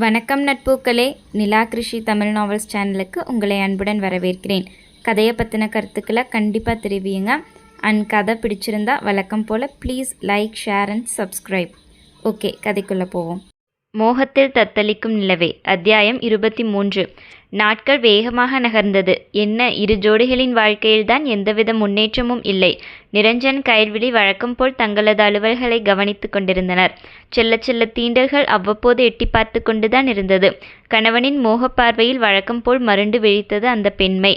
வணக்கம் நட்பூக்களே, நிலா கிருஷி தமிழ் நாவல்ஸ் சேனலுக்கு உங்களை அன்புடன் வரவேற்கிறேன். கதையை பற்றின கருத்துக்களை கண்டிப்பாக தெரிவியுங்க. அண்ட் கதை பிடிச்சிருந்தா வழக்கம் போல் please like, share and subscribe. Okay, கதைக்குள்ளே போவோம். மோகத்தில் தத்தளிக்கும் நிலவே. அத்தியாயம் 23. நாட்கள் வேகமாக நகர்ந்தது. என்ன, இரு ஜோடிகளின் வாழ்க்கையில்தான் எந்தவித முன்னேற்றமும் இல்லை. நிரஞ்சன், கயல்விழி வழக்கம் போல் தங்களது அலுவல்களை கவனித்து கொண்டிருந்தனர். செல்ல செல்ல தீண்டல்கள் அவ்வப்போது எட்டி பார்த்து கொண்டுதான் இருந்தது. கணவனின் மோகப்பார்வையில் வழக்கம் போல் மருண்டு விழித்தது அந்த பெண்மை.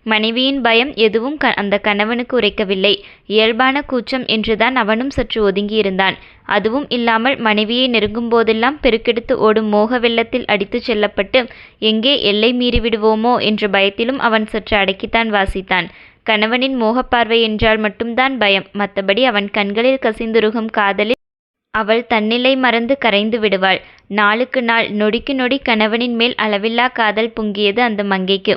மனைவியின் பயம் எதுவும் அந்த கணவனுக்கு உரைக்கவில்லை. இயல்பான கூச்சம் என்றுதான் அவனும் சற்று ஒதுங்கியிருந்தான். அதுவும் இல்லாமல் மனைவியை நெருங்கும் போதெல்லாம் பெருக்கெடுத்து ஓடும் மோக வெள்ளத்தில் அடித்துச் செல்லப்பட்டு எங்கே எல்லை மீறிவிடுவோமோ என்ற பயத்திலும் அவன் சற்று அடக்கித்தான் வாசித்தான். கணவனின் மோகப்பார்வை என்றால் மட்டும்தான் பயம். மற்றபடி அவன் கண்களில் கசிந்துருகும் காதலில் அவள் தன்னிலை மறந்து கரைந்து விடுவாள். நாளுக்கு நாள், நொடிக்கு நொடி கணவனின் மேல் அளவில்லா காதல் பொங்கியது அந்த மங்கைக்கு.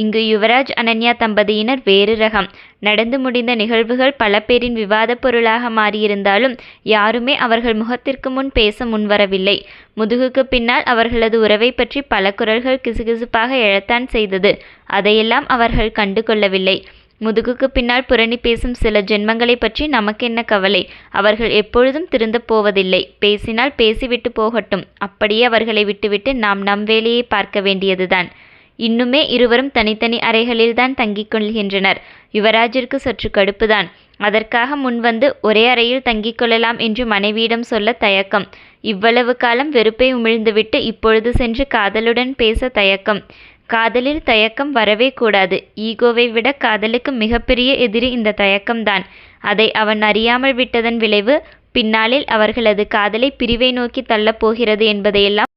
இங்கு யுவராஜ் அனன்யா தம்பதியினர் வேறு ரகம். நடந்து முடிந்த நிகழ்வுகள் பல பேரின் விவாத பொருளாக மாறியிருந்தாலும் யாருமே அவர்கள் முகத்திற்கு முன் பேச முன்வரவில்லை. முதுகுக்கு பின்னால் அவர்களது உறவை பற்றி பல குரல்கள் கிசுகிசுப்பாக எழத்தான் செய்தது. அதையெல்லாம் அவர்கள் கண்டு கொள்ளவில்லை. முதுகுக்கு பின்னால் புரணி பேசும் சில ஜென்மங்களை பற்றி நமக்கென்ன கவலை? அவர்கள் எப்பொழுதும் திருந்தப் போவதில்லை. பேசினால் பேசிவிட்டு போகட்டும். அப்படியே அவர்களை விட்டுவிட்டு நாம் நம் வேலையை பார்க்க வேண்டியதுதான். இன்னுமே இருவரும் தனித்தனி அறைகளில்தான் தங்கிக் கொள்கின்றனர். யுவராஜிற்கு சற்று கடுப்புதான். அதற்காக முன்வந்து ஒரே அறையில் தங்கிக் கொள்ளலாம் என்று மனைவியிடம் சொல்ல தயக்கம். இவ்வளவு காலம் வெறுப்பை உமிழ்ந்துவிட்டு இப்பொழுது சென்று காதலுடன் பேச தயக்கம். காதலில் தயக்கம் வரவே கூடாது. ஈகோவை விட காதலுக்கு மிகப்பெரிய எதிரி இந்த தயக்கம்தான். அதை அவன் அறியாமல் விட்டதன் விளைவு பின்னாளில் அவர்களது காதலை பிரிவை நோக்கி தள்ளப் போகிறது என்பதையெல்லாம்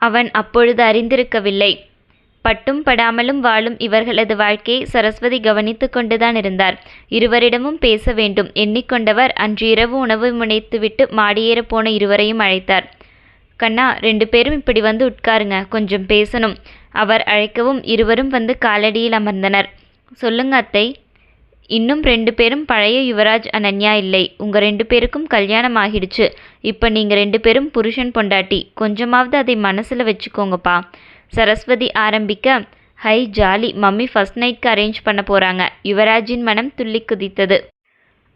அவன் அப்பொழுது அறிந்திருக்கவில்லை. பட்டும் படாமலும் வாழும் இவர்களது வாழ்க்கையை சரஸ்வதி கவனித்து கொண்டுதான் இருந்தார். இருவரிடமும் பேச வேண்டும் எண்ணிக்கொண்டவர் அன்று இரவு உணவு முனைத்துவிட்டு மாடியேற போன இருவரையும் அழைத்தார். கண்ணா, 2 பேரும் இப்படி வந்து உட்காருங்க, கொஞ்சம் பேசணும். அவர் அழைக்கவும் இருவரும் வந்து காலடியில் அமர்ந்தனர். சொல்லுங்க அத்தை. இன்னும் 2 பேரும் பழைய யுவராஜ் அனன்யா இல்லை. உங்க 2 பேருக்கும் கல்யாணம் ஆகிடுச்சு. இப்போ நீங்க 2 பேரும் புருஷன் பொண்டாட்டி. கொஞ்சமாவது அதை மனசுல வச்சுக்கோங்கப்பா. சரஸ்வதி ஆரம்பிக்க, ஹை ஜாலி, மம்மி ஃபர்ஸ்ட் நைட்க்கு அரேஞ்ச் பண்ண போகிறாங்க. யுவராஜின் மனம் துள்ளி குதித்தது.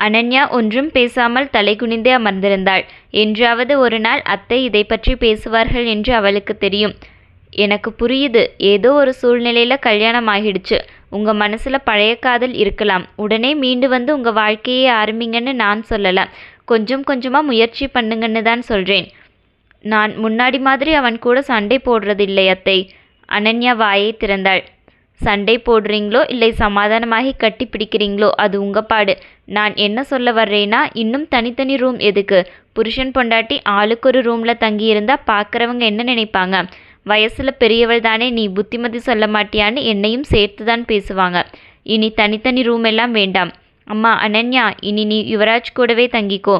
அனன்யா ஒன்றும் பேசாமல் தலை குனிந்தே அமர்ந்திருந்தாள். என்றாவது ஒரு நாள் அத்தை இதை பற்றி பேசுவார்கள் என்று அவளுக்கு தெரியும். எனக்கு புரியுது, ஏதோ ஒரு சூழ்நிலையில் கல்யாணம் ஆகிடுச்சு. உங்கள் மனசில் பழைய காதல் இருக்கலாம். உடனே மீண்டு வந்து உங்கள் வாழ்க்கையை ஆரம்பிங்கன்னு நான் சொல்லலை. கொஞ்சம் கொஞ்சமாக முயற்சி பண்ணுங்கன்னு தான் சொல்கிறேன். நான் முன்னாடி மாதிரி அவன் கூட சண்டை போடுறதில்லை அத்தை. அனன்யா வாயை திறந்தாள். சண்டை போடுறீங்களோ இல்லை சமாதானமாகி கட்டி பிடிக்கிறீங்களோ அது உங்கள் பாடு. நான் என்ன சொல்ல வர்றேன்னா, இன்னும் தனித்தனி ரூம் எதுக்கு? புருஷன் பொண்டாட்டி ஆளுக்கு ஒரு ரூமில் தங்கியிருந்தா பார்க்குறவங்க என்ன நினைப்பாங்க? வயசில் பெரியவள் தானே நீ, புத்திமதி சொல்ல மாட்டியான்னு என்னையும் சேர்த்து தான் பேசுவாங்க. இனி தனித்தனி ரூம் எல்லாம் வேண்டாம். அம்மா அனன்யா, இனி நீ யுவராஜ் கூடவே தங்கிக்கோ.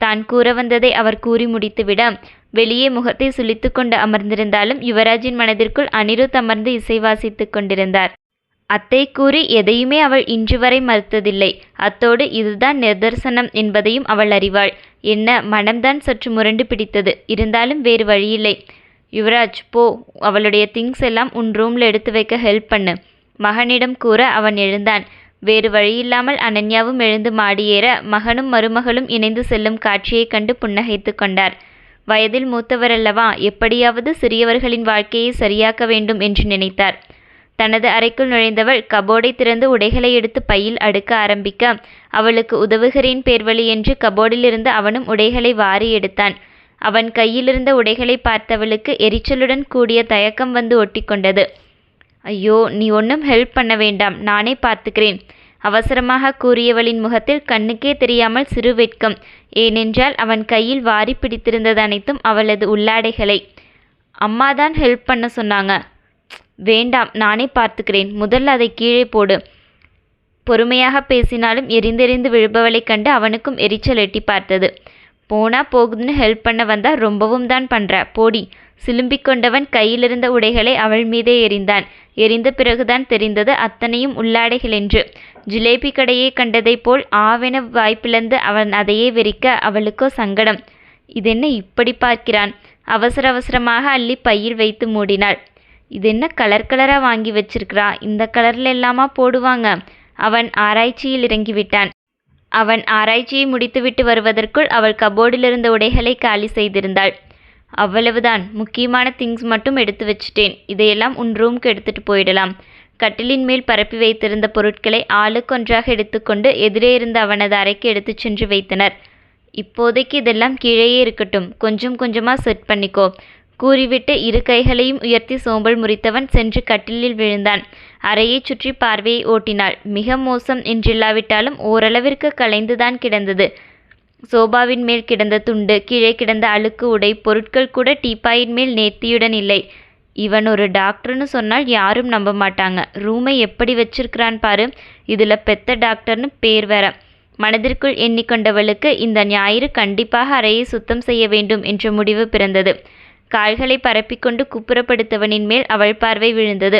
தான் கூற வந்ததை அவர் கூறி முடித்துவிட வெளியே முகத்தை சுளித்து கொண்டு அமர்ந்திருந்தாலும் யுவராஜின் மனதிற்குள் அனிருத் அமர்ந்து இசை வாசித்து கொண்டிருந்தார். அத்தை கூறி எதையுமே அவள் இன்று வரை மறுத்ததில்லை. அத்தோடு இதுதான் நிதர்சனம் என்பதையும் அவள் அறிவாள். என்ன, மனம்தான் சற்று முரண்டு பிடித்தது. இருந்தாலும் வேறு வழியில்லை. யுவராஜ் போ, அவளுடைய திங்ஸ் எல்லாம் உன் ரூமில் எடுத்து வைக்க ஹெல்ப் பண்ணு, மகனிடம் கூற அவன் எழுந்தான். வேறு வழியில்லாமல் அனன்யாவும் எழுந்து மாடியேற மகனும் மருமகளும் இணைந்து செல்லும் காட்சியை கண்டு புன்னகைத்து கொண்டார். வயதில் மூத்தவரல்லவா, எப்படியாவது சிறியவர்களின் வாழ்க்கையை சரியாக்க வேண்டும் என்று நினைத்தார். தனது அறைக்குள் நுழைந்தவள் கபோர்டை திறந்து உடைகளை எடுத்து பையில் அடுக்க ஆரம்பிக்க அவளுக்கு உதவுகிறேன் பேர்வழி என்று கபோர்டிலிருந்து அவனும் உடைகளை வாரி எடுத்தான். அவன் கையிலிருந்த உடைகளை பார்த்தவளுக்கு எரிச்சலுடன் கூடிய தயக்கம் வந்து ஒட்டி கொண்டது. ஐயோ, நீ ஒன்றும் ஹெல்ப் பண்ண வேண்டாம், நானே பார்த்துக்கிறேன், அவசரமாக கூறியவளின் முகத்தில் கண்ணுக்கே தெரியாமல் சிறு வெட்கம். ஏனென்றால் அவன் கையில் வாரி பிடித்திருந்தது அனைத்தும் அவளது உள்ளாடைகளை. அம்மாதான் ஹெல்ப் பண்ண சொன்னாங்க. வேண்டாம், நானே பார்த்துக்கிறேன், முதல்ல அதை கீழே போடு. பொறுமையாக பேசினாலும் எரிந்தெறிந்து விழுபவளைக் கண்டு அவனுக்கும் எரிச்சல் எட்டி பார்த்தது. போனா போகுதுன்னு ஹெல்ப் பண்ண வந்தா ரொம்பவும் தான் பண்ற, போடி. சிலும்பிக் கொண்டவன் கையிலிருந்த உடைகளை அவள் மீதே எறிந்தான். எரிந்த பிறகுதான் தெரிந்தது அத்தனையும் உள்ளாடைகள் என்று. ஜிலேபி கடையை கண்டதைப் போல் ஆவென வாய்ப்பிழந்து அவன் அதையே வெறிக்க அவளுக்கோ சங்கடம். இதென்ன இப்படி பார்க்கிறான்? அவசர அவசரமாக அள்ளி பையில் வைத்து மூடினாள். இது என்ன கலர் கலராக வாங்கி வச்சிருக்கிறா, இந்த கலரில் எல்லாமா போடுவாங்க? அவன் ஆராய்ச்சியில் இறங்கிவிட்டான். அவன் ஆராய்ச்சியை முடித்துவிட்டு வருவதற்குள் அவள் கபோர்டிலிருந்த உடைகளை காலி செய்திருந்தாள். அவ்வளவுதான், முக்கியமான திங்ஸ் மட்டும் எடுத்து வச்சிட்டேன். இதையெல்லாம் உன் ரூம்க்கு எடுத்துட்டு போயிடலாம். கட்டிலின் மேல் பரப்பி வைத்திருந்த பொருட்களை ஆளுக்கொன்றாக எடுத்துக்கொண்டு எதிரே இருந்த அவனது அறைக்கு எடுத்துச் சென்று வைத்தனர். இப்போதைக்கு இதெல்லாம் கீழேயே இருக்கட்டும், கொஞ்சம் கொஞ்சமாக செட் பண்ணிக்கோ கூறிவிட்டு இரு கைகளையும் உயர்த்தி சோம்பல் முறித்தவன் சென்று கட்டிலில் விழுந்தான். அறையைச் சுற்றி பார்வையை ஓட்டினாள். மிக மோசம் என்றில்லாவிட்டாலும் ஓரளவிற்கு கலைந்துதான் கிடந்தது. சோபாவின் மேல் கிடந்த துண்டு, கீழே கிடந்த அழுக்கு உடை, பொருட்கள் கூட டீப்பாயின் மேல் நேர்த்தியுடன் இல்லை. இவன் ஒரு டாக்டர்னு சொன்னால் யாரும் நம்ப மாட்டாங்க. ரூமை எப்படி வச்சிருக்கிறான் பாரு, இதில் பெத்த டாக்டர்னு பேர் வேற. மனதிற்குள் எண்ணிக்கொண்டவளுக்கு இந்த ஞாயிறு கண்டிப்பாக அறையை சுத்தம் செய்ய வேண்டும் என்ற முடிவு பிறந்தது. கால்களை பரப்பிக்கொண்டு குப்புறப்படுத்தவனின் மேல் அவள் பார்வை விழுந்தது.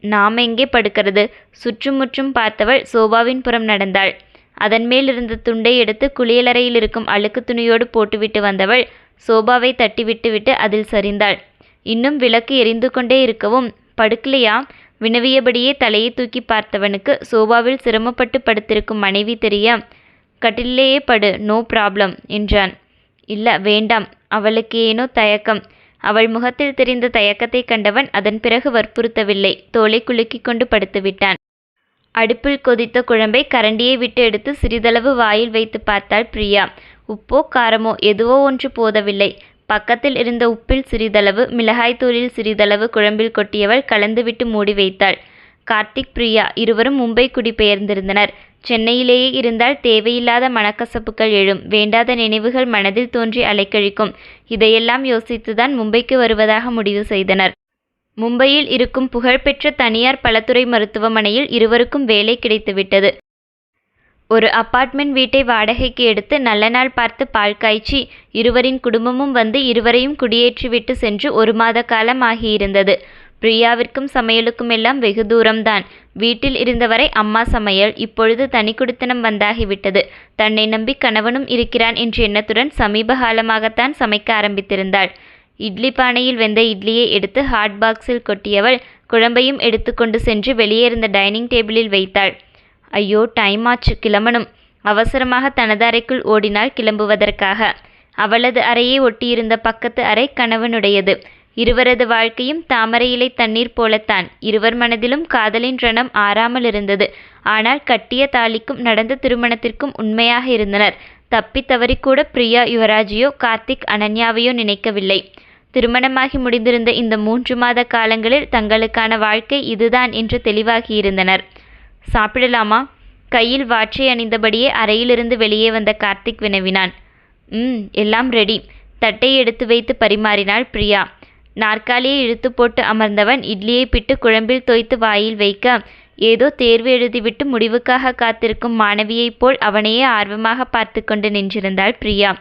நாம் எங்கே படுக்கிறது? சுற்றுமுற்றும் பார்த்தவள் சோபாவின் புறம் நடந்தாள். அதன் மேல் இருந்த துண்டை எடுத்து குளியலறையில் இருக்கும் அழுக்கு துணியோடு போட்டுவிட்டு வந்தவள் சோபாவை தட்டிவிட்டு அதில் சரிந்தாள். இன்னும் விளக்கு எரிந்து கொண்டே இருக்கவும், படுக்கலையா? வினவியபடியே தலையை தூக்கி பார்த்தவனுக்கு சோபாவில் சிரமப்பட்டு படுத்திருக்கும் மனைவி தெரிய, கட்டிலேயே படு, நோ ப்ராப்ளம் என்றான். இல்ல, வேண்டாம். அவளுக்கு ஏனோ தயக்கம். அவள் முகத்தில் தெரிந்த தயக்கத்தை கண்டவன் அதன் பிறகு வற்புறுத்தவில்லை. தோலை குலுக்கி கொண்டு படுத்துவிட்டான். அடுப்பில் கொதித்த குழம்பை கரண்டியை விட்டு எடுத்து சிறிதளவு வாயில் வைத்து பார்த்தாள் பிரியா. உப்போ காரமோ எதுவோ ஒன்று போதவில்லை. பக்கத்தில் இருந்த உப்பில் சிறிதளவு, மிளகாய்த்தூளில் சிறிதளவு குழம்பில் கொட்டியவள் கலந்துவிட்டு மூடி வைத்தாள். கார்த்திக், பிரியா இருவரும் மும்பை குடிபெயர்ந்திருந்தனர். சென்னையிலேயே இருந்தால் தேவையில்லாத மனக்கசப்புகள் எழும், வேண்டாத நினைவுகள் மனதில் தோன்றி அலைக்கழிக்கும். இதையெல்லாம் யோசித்துதான் மும்பைக்கு வருவதாக முடிவு செய்தனர். மும்பையில் இருக்கும் புகழ்பெற்ற தனியார் பலதுறை மருத்துவமனையில் இருவருக்கும் வேலை கிடைத்துவிட்டது. ஒரு அப்பார்ட்மெண்ட் வீட்டை வாடகைக்கு எடுத்து நல்ல நாள் பார்த்து பால் காய்ச்சி இருவரின் குடும்பமும் வந்து இருவரையும் குடியேற்றிவிட்டு சென்று 1 மாத காலம் ஆகியிருந்தது. பிரியாவிற்கும் சமையலுக்கும் எல்லாம் வெகு தூரம்தான். வீட்டில் இருந்தவரை அம்மா சமையல். இப்பொழுது தனி குடித்தனம் வந்தாகிவிட்டது. தன்னை நம்பி கணவனும் இருக்கிறான் என்ற எண்ணத்துடன் சமீப காலமாகத்தான் சமைக்க ஆரம்பித்திருந்தாள். இட்லி பானையில் வெந்த இட்லியை எடுத்து ஹாட் பாக்ஸில் கொட்டியவள் குழம்பையும் எடுத்து கொண்டு சென்று வெளியே இருந்த டைனிங் டேபிளில் வைத்தாள். ஐயோ, டைம் ஆச்சு, கிளம்பணும். அவசரமாக தனது அறைக்குள் ஓடினாள் கிளம்புவதற்காக. அவளது அறையை ஒட்டியிருந்த பக்கத்து அறை கணவனுடையது. இருவரது வாழ்க்கையும் தாமரை இலை தண்ணீர் போலத்தான். இருவர் மனதிலும் காதலின் ரணம் ஆறாமல் இருந்தது. ஆனால் கட்டிய தாலிக்கும் நடந்த திருமணத்திற்கும் உண்மையாக இருந்தனர். தப்பி தவறிக்கூட பிரியா யுவராஜையோ கார்த்திக் அனன்யாவையோ நினைக்கவில்லை. திருமணமாகி முடிந்திருந்த இந்த 3 மாத காலங்களில் தங்களுக்கான வாழ்க்கை இதுதான் என்று தெளிவாகியிருந்தனர். சாப்பிடலாமா? கையில் வாட்சை அணிந்தபடியே அறையிலிருந்து வெளியே வந்த கார்த்திக் வினவினான். எல்லாம் ரெடி. தட்டை எடுத்து வைத்து பரிமாறினாள் பிரியா. நாற்காலியை இழுத்து போட்டு அமர்ந்தவன் இட்லியை பிட்டு குழம்பில் தோய்த்து வாயில் வைக்க, ஏதோ தேர்வு எழுதிவிட்டு முடிவுக்காக காத்திருக்கும் மாணவியைப் போல் அவனையே ஆர்வமாக பார்த்து கொண்டு நின்றிருந்தாள் பிரியா.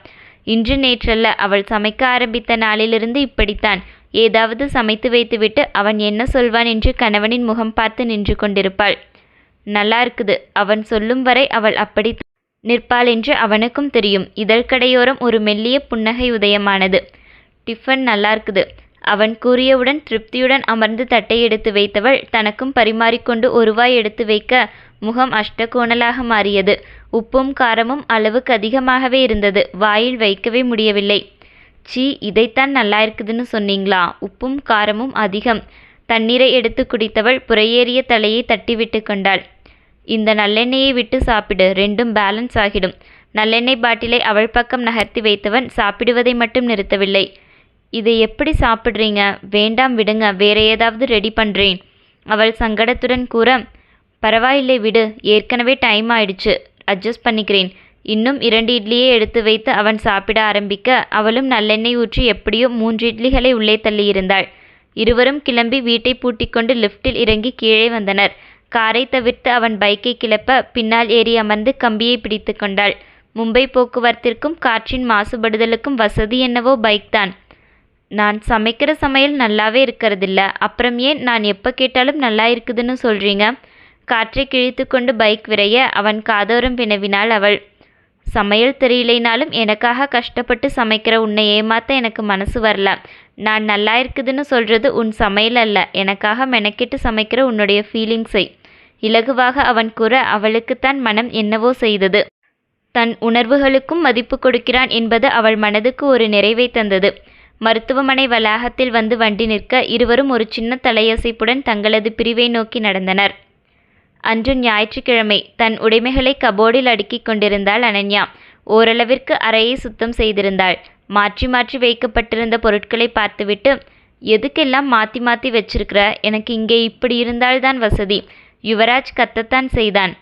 இன்று நேற்றல்ல, அவள் சமைக்க ஆரம்பித்த நாளிலிருந்து இப்படித்தான். ஏதாவது சமைத்து வைத்துவிட்டு அவன் என்ன சொல்வான் என்று கணவனின் முகம் பார்த்து நின்று கொண்டிருப்பாள். நல்லா இருக்குது. அவன் சொல்லும் வரை அவள் அப்படி நிற்பாள் என்று அவனுக்கும் தெரியும். இதழ்கடையோரம் ஒரு மெல்லிய புன்னகை உதயமானது. டிஃபன் நல்லா இருக்குது அவன் கூறியவுடன் திருப்தியுடன் அமர்ந்து தட்டை எடுத்து வைத்தவள் தனக்கும் பரிமாறிக்கொண்டு 1 வாய் எடுத்து வைக்க முகம் அஷ்டகோணலாக மாறியது. உப்பும் காரமும் அளவுக்கு அதிகமாகவே இருந்தது. வாயில் வைக்கவே முடியவில்லை. சீ, இதைத்தான் நல்லா இருக்குதுன்னு சொன்னீங்களா? உப்பும் காரமும் அதிகம். தண்ணீரை எடுத்து குடித்தவள் புறையேறிய தலையை தட்டிவிட்டு கொண்டாள். இந்த நல்லெண்ணெயை விட்டு சாப்பிடு, 2ம் பேலன்ஸ் ஆகிடும். நல்லெண்ணெய் பாட்டிலை அவள் பக்கம் நகர்த்தி வைத்தவன் சாப்பிடுவதை மட்டும் நிறுத்தவில்லை. இதை எப்படி சாப்பிட்றீங்க? வேண்டாம், விடுங்க, வேற ஏதாவது ரெடி பண்ணுறேன் அவள் சங்கடத்துடன் கூற, பரவாயில்லை விடு, ஏற்கனவே டைம் ஆயிடுச்சு, அட்ஜஸ்ட் பண்ணிக்கிறேன். இன்னும் 2 இட்லியை எடுத்து வைத்து அவன் சாப்பிட ஆரம்பிக்க அவளும் நல்லெண்ணெய் ஊற்றி எப்படியோ 3 இட்லிகளை உள்ளே தள்ளியிருந்தாள். இருவரும் கிளம்பி வீட்டை பூட்டிக்கொண்டு லிஃப்டில் இறங்கி கீழே வந்தனர். காரை தவிர்த்து அவன் பைக்கை கிளப்ப பின்னால் ஏறி அமர்ந்து கம்பியை பிடித்து கொண்டாள். மும்பை போக்குவரத்திற்கும் காற்றின் மாசுபடுதலுக்கும் வசதி என்னவோ பைக் தான். நான் சமைக்கிற சமையல் நல்லாவே இருக்கிறதில்ல, அப்புறம் ஏன் நான் எப்போ கேட்டாலும் நல்லா இருக்குதுன்னு சொல்கிறீங்க? காற்றை கிழித்து கொண்டு பைக் விரைய அவன் காதோரம் வினவினாள் அவள். சமையல் தெரியலைனாலும் எனக்காக கஷ்டப்பட்டு சமைக்கிற உன்னை ஏமாத்த எனக்கு மனசு வரல. நான் நல்லா இருக்குதுன்னு சொல்றது உன் சமையல் அல்ல, எனக்காக மெனக்கெட்டு சமைக்கிற உன்னுடைய ஃபீலிங்ஸை. இலகுவாக அவன் கூற அவளுக்குத்தான் மனம் என்னவோ செய்தது. தன் உணர்வுகளுக்கும் மதிப்பு கொடுக்கிறான் என்பது அவள் மனதுக்கு ஒரு நிறைவை தந்தது. மருத்துவமனை வளாகத்தில் வந்து வண்டி நிற்க இருவரும் ஒரு சின்ன தலையசைப்புடன் தங்களது பிரிவை நோக்கி நடந்தனர். அன்று ஞாயிற்றுக்கிழமை. தன் உடைமைகளை கபோர்டில் அடுக்கிக் கொண்டிருந்தாள் அனன்யா. ஓரளவிற்கு அறையை சுத்தம் செய்திருந்தாள். மாற்றி மாற்றி வைக்கப்பட்டிருந்த பொருட்களை பார்த்துவிட்டு, எதுக்கெல்லாம் மாற்றி மாற்றி வச்சிருக்கிற? எனக்கு இங்கே இப்படி இருந்தால்தான் வசதி. யுவராஜ் கத்தத்தான் செய்தான்.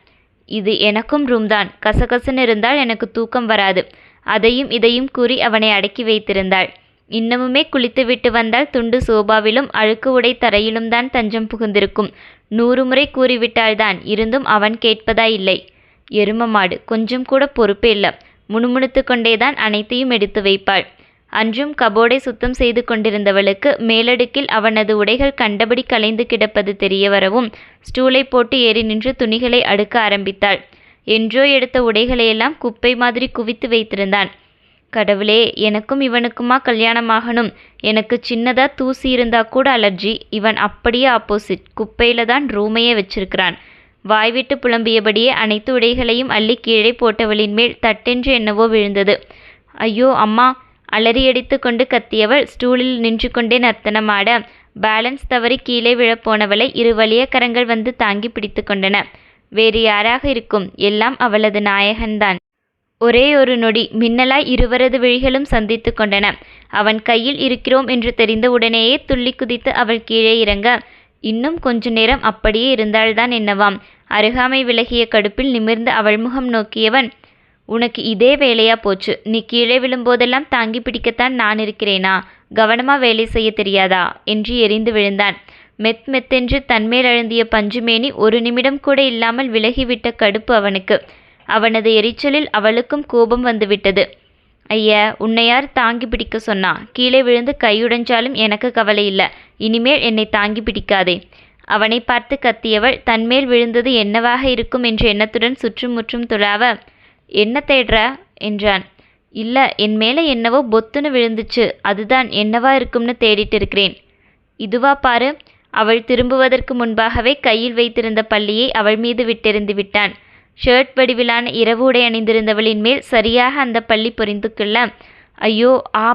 இது எனக்கும் ரூம் தான். கசகசன்னு இருந்தால் எனக்கு தூக்கம் வராது. அதையும் இதையும் கூறி அவனை அடக்கி வைத்திருந்தாள். இன்னமுமே குளித்துவிட்டு வந்தால் துண்டு சோபாவிலும் அழுக்கு உடை தரையிலும் தான் தஞ்சம் புகுந்திருக்கும். 100 முறை கூறிவிட்டால்தான். இருந்தும் அவன் கேட்பதா இல்லை. எரும மாடு, கொஞ்சம் கூட பொறுப்பே இல்லை. முணுமுணுத்து கொண்டேதான் அனைத்தையும் எடுத்து வைப்பாள். அன்றும் கபோர்டை சுத்தம் செய்து கொண்டிருந்தவளுக்கு மேலடுக்கில் அவனது உடைகள் கண்டபடி கலைந்து கிடப்பது தெரிய வரவும் ஸ்டூலை போட்டு ஏறி நின்று துணிகளை அடுக்க ஆரம்பித்தாள். என்றோ எடுத்த உடைகளையெல்லாம் குப்பை மாதிரி குவித்து வைத்திருந்தான். கடவுளே, எனக்கும் இவனுக்குமா கல்யாணமாகணும்? எனக்கு சின்னதா தூசி இருந்தா கூட அலர்ஜி. இவன் அப்படியே ஆப்போசிட். குப்பையில தான் ரூமையே வச்சிருக்கிறான். வாய்விட்டு புலம்பியபடியே அனைத்து உடைகளையும் அள்ளி கீழே போட்டவளின் மேல் தட்டென்று என்னவோ விழுந்தது. ஐயோ அம்மா! அலறியடித்து கொண்டு கத்தியவள் ஸ்டூலில் நின்று கொண்டே நர்த்தனமாட, பேலன்ஸ் தவறி கீழே விழப்போனவளை 2 வலிய கரங்கள் வந்து தாங்கி பிடித்து கொண்டன. வேறு யாராக இருக்கும்? எல்லாம் அவளது நாயகன்தான். ஒரே ஒரு நொடி மின்னலாய் இருவரது விழிகளும் சந்தித்து கொண்டன. அவன் கையில் இருக்கிறோம் என்று தெரிந்த உடனேயே துள்ளி குதித்து அவள் கீழே இறங்க, இன்னும் கொஞ்ச நேரம் அப்படியே இருந்தால்தான் என்னவாம். அருகாமை விலகிய கடுப்பில் நிமிர்ந்து அவள் முகம் நோக்கியவன், உனக்கு இதே வேலையா போச்சு? நீ கீழே விழும்போதெல்லாம் தாங்கி பிடிக்கத்தான் நான் இருக்கிறேனா? கவனமா வேலை செய்ய தெரியாதா? என்று எரிந்து விழுந்தான். மெத்தென்று தன்மேல் அழுந்திய பஞ்சுமேனி ஒரு நிமிடம் கூட இல்லாமல் விலகிவிட்ட கடுப்பு அவனுக்கு. அவனது எரிச்சலில் அவளுக்கும் கோபம் வந்துவிட்டது. ஐயா, உன்னை யார் தாங்கி பிடிக்க சொன்னா? கீழே விழுந்து கையுடைஞ்சாலும் எனக்கு கவலை இல்லை. இனிமேல் என்னை தாங்கி பிடிக்காதே. அவனை பார்த்து கத்தியவள் தன்மேல் விழுந்தது என்னவாக இருக்கும் என்ற எண்ணத்துடன் சுற்றும் முற்றும் துளாவ, என்ன தேடுற என்றான். இல்லை, என் மேலே என்னவோ பொத்துன்னு விழுந்துச்சு. அதுதான் என்னவா இருக்கும்னு தேடிட்டு இருக்கிறேன். இதுவா பாரு. அவள் திரும்புவதற்கு முன்பாகவே கையில் வைத்திருந்த பள்ளியை அவள் மீது விட்டெறிந்து விட்டான். ஷர்ட் வடிவிலான இரவு உடை அணிந்திருந்தவளின் மேல் சரியாக அந்த பள்ளி பொறிந்து கொள்ள, ஐயோ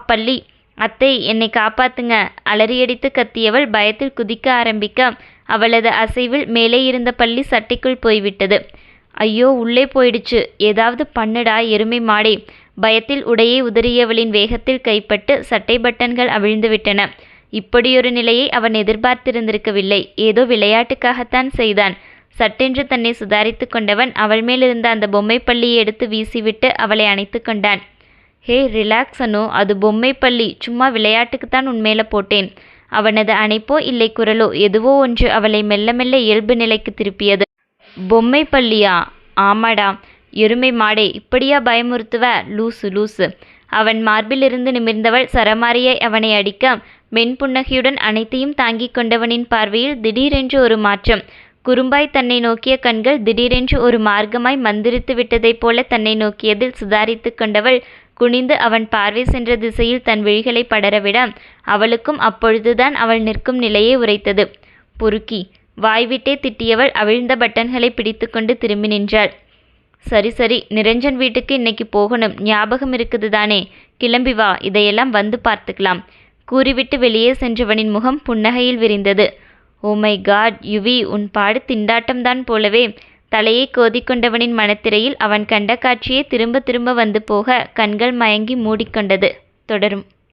பள்ளி! அத்தை, என்னை காப்பாத்துங்க! அலறியடித்து கத்தியவள் பயத்தில் குதிக்க ஆரம்பிக்க அவளது அசைவில் மேலே இருந்த பள்ளி சட்டைக்குள் போய்விட்டது. ஐயோ, உள்ளே போயிடுச்சு. ஏதாவது பண்ணுடா எருமை மாடே! பயத்தில் உடையை உதறியவளின் வேகத்தில் கைப்பட்டு சட்டை பட்டன்கள் அவிழ்ந்து விட்டன. இப்படியொரு நிலையை அவன் எதிர்பார்த்திருந்திருக்கவில்லை. ஏதோ விளையாட்டுக்காகத்தான் செய்தான். சட்டென்று தன்னை சுதாரித்து கொண்டவன் அவள் மேலிருந்த அந்த பொம்மை பள்ளியை எடுத்து வீசிவிட்டு அவளை அணைத்து கொண்டான். ஹே, ரிலாக்ஸ் அனு, அது பொம்மை பள்ளி. சும்மா விளையாட்டுக்குத்தான் உன்மேல போட்டேன். அவனது அணைப்போ இல்லை குரலோ எதுவோ ஒன்று அவளை மெல்ல மெல்ல இயல்பு நிலைக்கு திருப்பியது. பொம்மை பள்ளியா? ஆமாடா. எருமை மாடே, இப்படியா பயமுறுத்துவ? லூசு. அவன் மார்பிலிருந்து நிமிர்ந்தவள் சரமாரியை அவனை அடிக்க, மென்புன்னகையுடன் அனைத்தையும் தாங்கிக் கொண்டவனின் பார்வையில் திடீரென்று ஒரு மாற்றம். குறும்பாய் தன்னை நோக்கிய கண்கள் திடீரென்று ஒரு மார்க்கமாய் மந்திரித்து விட்டதைப் போல தன்னை நோக்கியதில் சுதாரித்து கொண்டவள் குனிந்து அவன் பார்வை சென்ற திசையில் தன் விழிகளை படரவிட, அவளுக்கும் அப்பொழுதுதான் அவள் நிற்கும் நிலையை உரைத்தது. பொறுக்கி! வாய்விட்டே திட்டியவள் அவிழ்ந்த பட்டன்களை பிடித்து கொண்டு திரும்பி நின்றாள். சரி, நிரஞ்சன் வீட்டுக்கு இன்னைக்கு போகணும். ஞாபகம் இருக்குது தானே? கிளம்பி வா, இதையெல்லாம் வந்து பார்த்துக்கலாம். கூறிவிட்டு வெளியே சென்றவனின் முகம் புன்னகையில் விரிந்தது. ஓ மை காட் யுவி, உன் பாடு திண்டாட்டம்தான் போலவே. தலையை கோதிக்கொண்டவனின் மனத்திரையில் அவன் கண்ட காட்சியே திரும்ப திரும்ப வந்து போக கண்கள் மயங்கி மூடிக்கொண்டது. தொடரும்.